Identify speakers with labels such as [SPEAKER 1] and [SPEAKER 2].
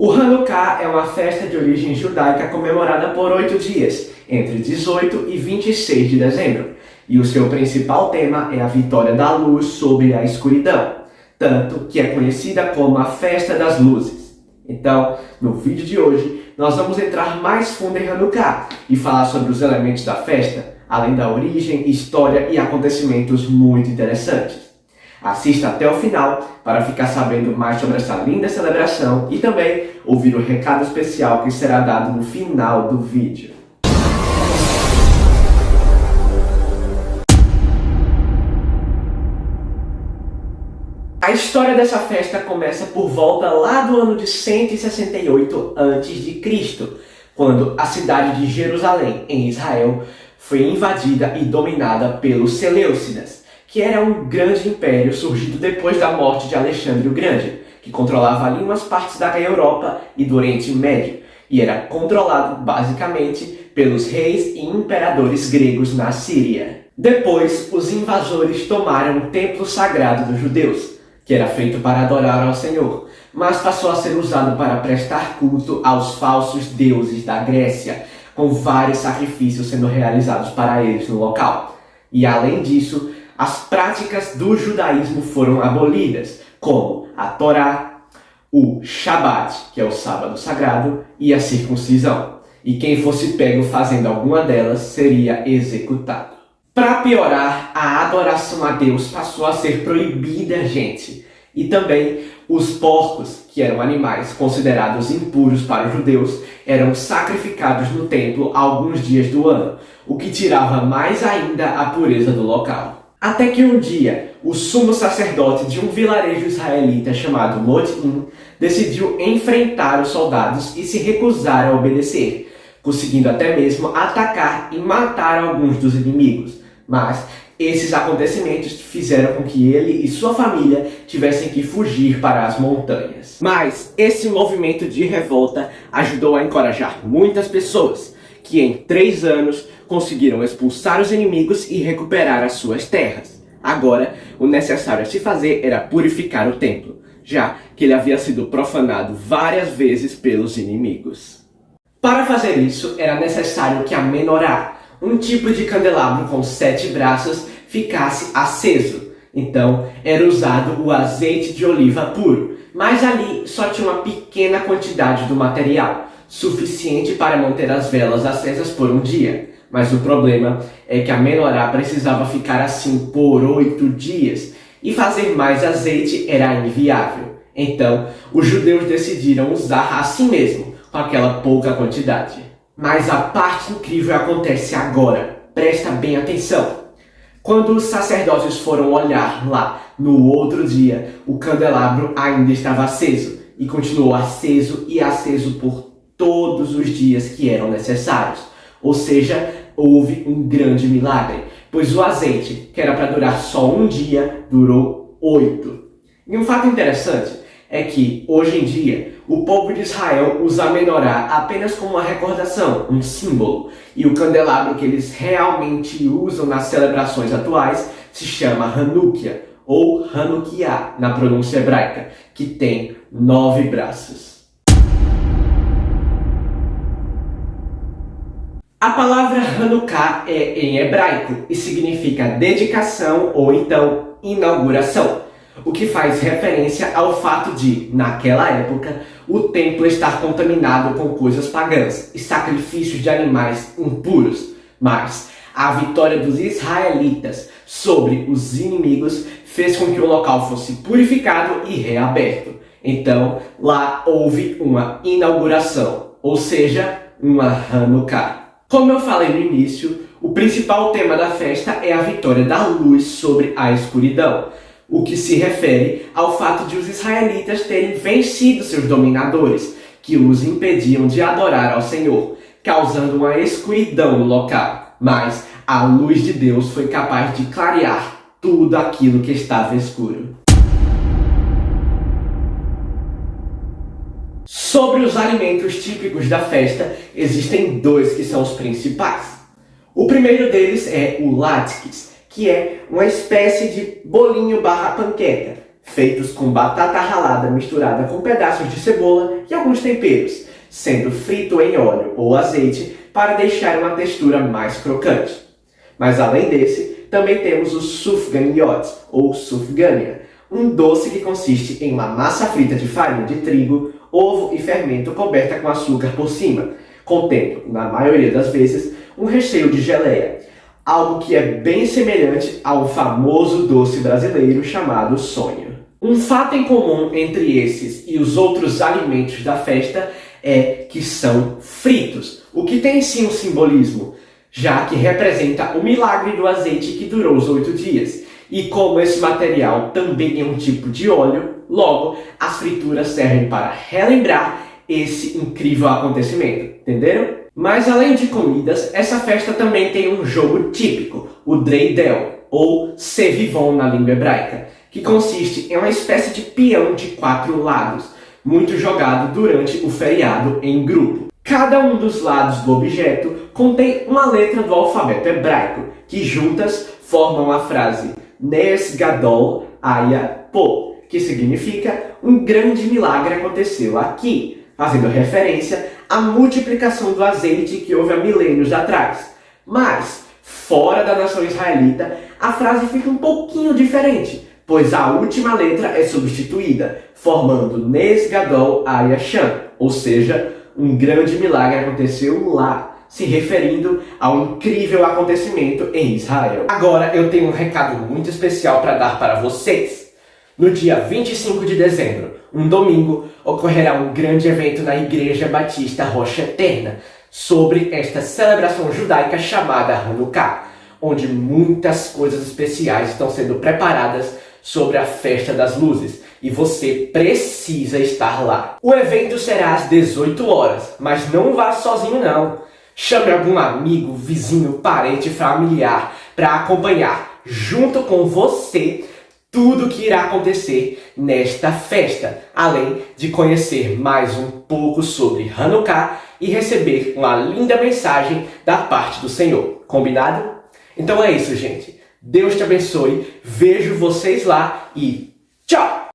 [SPEAKER 1] O Hanukkah é uma festa de origem judaica comemorada por 8 dias, entre 18 e 26 de dezembro, e o seu principal tema é a vitória da luz sobre a escuridão, tanto que é conhecida como a Festa das Luzes. Então, no vídeo de hoje, nós vamos entrar mais fundo em Hanukkah e falar sobre os elementos da festa, além da origem, história e acontecimentos muito interessantes. Assista até o final para ficar sabendo mais sobre essa linda celebração e também ouvir o recado especial que será dado no final do vídeo. A história dessa festa começa por volta lá do ano de 168 a.C., quando a cidade de Jerusalém, em Israel, foi invadida e dominada pelos Seleucidas, que era um grande império surgido depois da morte de Alexandre o Grande, que controlava ali umas partes da Europa e do Oriente Médio, e era controlado basicamente pelos reis e imperadores gregos na Síria. Depois, os invasores tomaram o templo sagrado dos judeus, que era feito para adorar ao Senhor, mas passou a ser usado para prestar culto aos falsos deuses da Grécia, com vários sacrifícios sendo realizados para eles no local. E além disso, as práticas do judaísmo foram abolidas, como a Torá, o Shabat, que é o sábado sagrado, e a circuncisão. E quem fosse pego fazendo alguma delas seria executado. Para piorar, a adoração a Deus passou a ser proibida, gente. E também os porcos, que eram animais considerados impuros para os judeus, eram sacrificados no templo alguns dias do ano, o que tirava mais ainda a pureza do local. Até que um dia, o sumo sacerdote de um vilarejo israelita chamado Modim decidiu enfrentar os soldados e se recusar a obedecer, conseguindo até mesmo atacar e matar alguns dos inimigos. Mas esses acontecimentos fizeram com que ele e sua família tivessem que fugir para as montanhas. Mas esse movimento de revolta ajudou a encorajar muitas pessoas, que em 3 anos conseguiram expulsar os inimigos e recuperar as suas terras. Agora, o necessário a se fazer era purificar o templo, já que ele havia sido profanado várias vezes pelos inimigos. Para fazer isso, era necessário que a menorá, um tipo de candelabro com 7 braços, ficasse aceso. Então, era usado o azeite de oliva puro, mas ali só tinha uma pequena quantidade do material, suficiente para manter as velas acesas por um dia. Mas o problema é que a menorá precisava ficar assim por 8 dias, e fazer mais azeite era inviável. Então, os judeus decidiram usar assim mesmo, com aquela pouca quantidade. Mas a parte incrível acontece agora. Presta bem atenção. Quando os sacerdotes foram olhar lá no outro dia, o candelabro ainda estava aceso, e continuou aceso e aceso por todos os dias que eram necessários. Ou seja, houve um grande milagre, pois o azeite, que era para durar só um dia, durou 8. E um fato interessante é que, hoje em dia, o povo de Israel usa a menorá apenas como uma recordação, um símbolo, e o candelabro que eles realmente usam nas celebrações atuais se chama Hanukkah, ou Hanukkah, na pronúncia hebraica, que tem 9 braços. A palavra Hanukkah é em hebraico e significa dedicação ou então inauguração, o que faz referência ao fato de, naquela época, o templo estar contaminado com coisas pagãs e sacrifícios de animais impuros. Mas a vitória dos israelitas sobre os inimigos fez com que o local fosse purificado e reaberto. Então, lá houve uma inauguração, ou seja, uma Hanukkah. Como eu falei no início, o principal tema da festa é a vitória da luz sobre a escuridão, o que se refere ao fato de os israelitas terem vencido seus dominadores, que os impediam de adorar ao Senhor, causando uma escuridão no local. Mas a luz de Deus foi capaz de clarear tudo aquilo que estava escuro. Sobre os alimentos típicos da festa, existem 2 que são os principais. O primeiro deles é o latkes, que é uma espécie de bolinho barra panqueca, feitos com batata ralada misturada com pedaços de cebola e alguns temperos, sendo frito em óleo ou azeite para deixar uma textura mais crocante. Mas além desse, também temos o sufganiyot, ou sufgânia, um doce que consiste em uma massa frita de farinha de trigo, ovo e fermento coberta com açúcar por cima, contendo, na maioria das vezes, um recheio de geleia, algo que é bem semelhante ao famoso doce brasileiro chamado sonho. Um fato em comum entre esses e os outros alimentos da festa é que são fritos, o que tem sim um simbolismo, já que representa o milagre do azeite que durou os 8 dias. E como esse material também é um tipo de óleo, logo, as frituras servem para relembrar esse incrível acontecimento, entenderam? Mas além de comidas, essa festa também tem um jogo típico, o dreidel, ou sevivon na língua hebraica, que consiste em uma espécie de peão de 4 lados, muito jogado durante o feriado em grupo. Cada um dos lados do objeto contém uma letra do alfabeto hebraico, que juntas formam a frase Nes Gadol Aya Po, que significa um grande milagre aconteceu aqui, fazendo referência à multiplicação do azeite que houve há milênios atrás. Mas, fora da nação israelita, a frase fica um pouquinho diferente, pois a última letra é substituída, formando Nes Gadol Aya Shan, ou seja, um grande milagre aconteceu lá, se referindo ao incrível acontecimento em Israel. Agora eu tenho um recado muito especial para dar para vocês. No dia 25 de dezembro, um domingo, ocorrerá um grande evento na Igreja Batista Rocha Eterna sobre esta celebração judaica chamada Hanukkah, onde muitas coisas especiais estão sendo preparadas sobre a festa das luzes, e você precisa estar lá. O evento será às 18 horas, mas não vá sozinho não. Chame algum amigo, vizinho, parente, familiar para acompanhar, junto com você, tudo o que irá acontecer nesta festa, além de conhecer mais um pouco sobre Hanukkah e receber uma linda mensagem da parte do Senhor. Combinado? Então é isso, gente. Deus te abençoe, vejo vocês lá e tchau!